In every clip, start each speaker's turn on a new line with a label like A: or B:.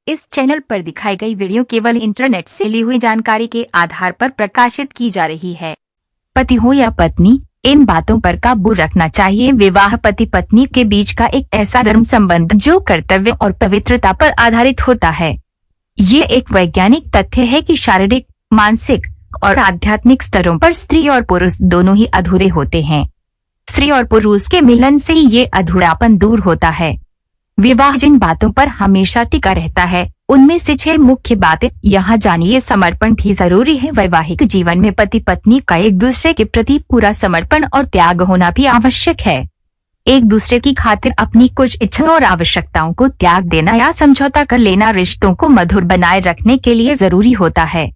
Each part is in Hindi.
A: इस चैनल पर दिखाई गई वीडियो केवल इंटरनेट से ली हुई जानकारी के आधार पर प्रकाशित की जा रही है। पति हो या पत्नी, इन बातों पर काबू रखना चाहिए। विवाह पति पत्नी के बीच का एक ऐसा धर्म संबंध जो कर्तव्य और पवित्रता पर आधारित होता है। ये एक वैज्ञानिक तथ्य है कि शारीरिक, मानसिक और आध्यात्मिक स्तरों पर स्त्री और पुरुष दोनों ही अधूरे होते हैं। स्त्री और पुरुष के मिलन से ही ये अधूरापन दूर होता है। विवाह जिन बातों पर हमेशा टिका रहता है, उनमें से 6 मुख्य बातें यहाँ जानिए। समर्पण भी जरूरी है। वैवाहिक जीवन में पति पत्नी का एक दूसरे के प्रति पूरा समर्पण और त्याग होना भी आवश्यक है। एक दूसरे की खातिर अपनी कुछ इच्छाओं और आवश्यकताओं को त्याग देना या समझौता कर लेना रिश्तों को मधुर बनाए रखने के लिए जरूरी होता है।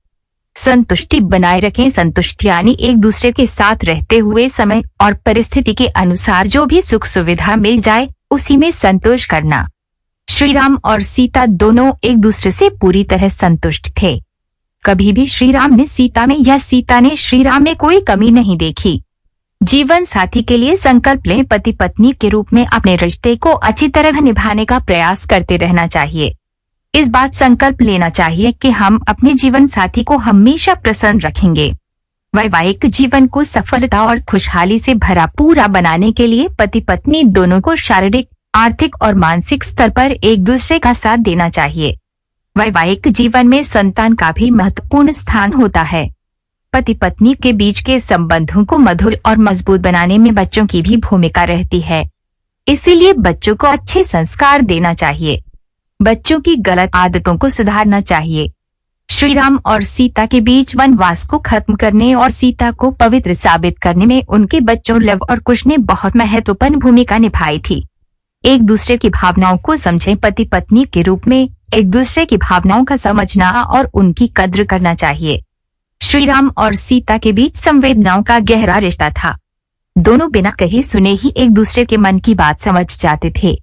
A: संतुष्टि बनाए रखें। संतुष्टि यानी एक दूसरे के साथ रहते हुए समय और परिस्थिति के अनुसार जो भी सुख सुविधा मिल जाए उसी में संतोष करना। श्री राम और सीता दोनों एक दूसरे से पूरी तरह संतुष्ट थे। कभी भी श्री राम ने सीता में या सीता ने श्री राम में कोई कमी नहीं देखी। जीवन साथी के लिए संकल्प लें। पति पत्नी के रूप में अपने रिश्ते को अच्छी तरह निभाने का प्रयास करते रहना चाहिए। इस बात संकल्प लेना चाहिए कि हम अपने जीवन साथी को हमेशा प्रसन्न रखेंगे। वैवाहिक जीवन को सफलता और खुशहाली से भरा पूरा बनाने के लिए पति पत्नी दोनों को शारीरिक, आर्थिक और मानसिक स्तर पर एक दूसरे का साथ देना चाहिए। वैवाहिक जीवन में संतान का भी महत्वपूर्ण स्थान होता है। पति पत्नी के बीच के संबंधों को मधुर और मजबूत बनाने में बच्चों की भी भूमिका रहती है। इसीलिए बच्चों को अच्छे संस्कार देना चाहिए। बच्चों की गलत आदतों को सुधारना चाहिए। श्री राम और सीता के बीच वनवास को खत्म करने और सीता को पवित्र साबित करने में उनके बच्चों लव और कुश ने बहुत महत्वपूर्ण भूमिका निभाई थी। एक दूसरे की भावनाओं को समझें। पति पत्नी के रूप में एक दूसरे की भावनाओं का समझना और उनकी कद्र करना चाहिए। श्री राम और सीता के बीच संवेदनाओं का गहरा रिश्ता था। दोनों बिना कहे सुने ही एक दूसरे के मन की बात समझ जाते थे।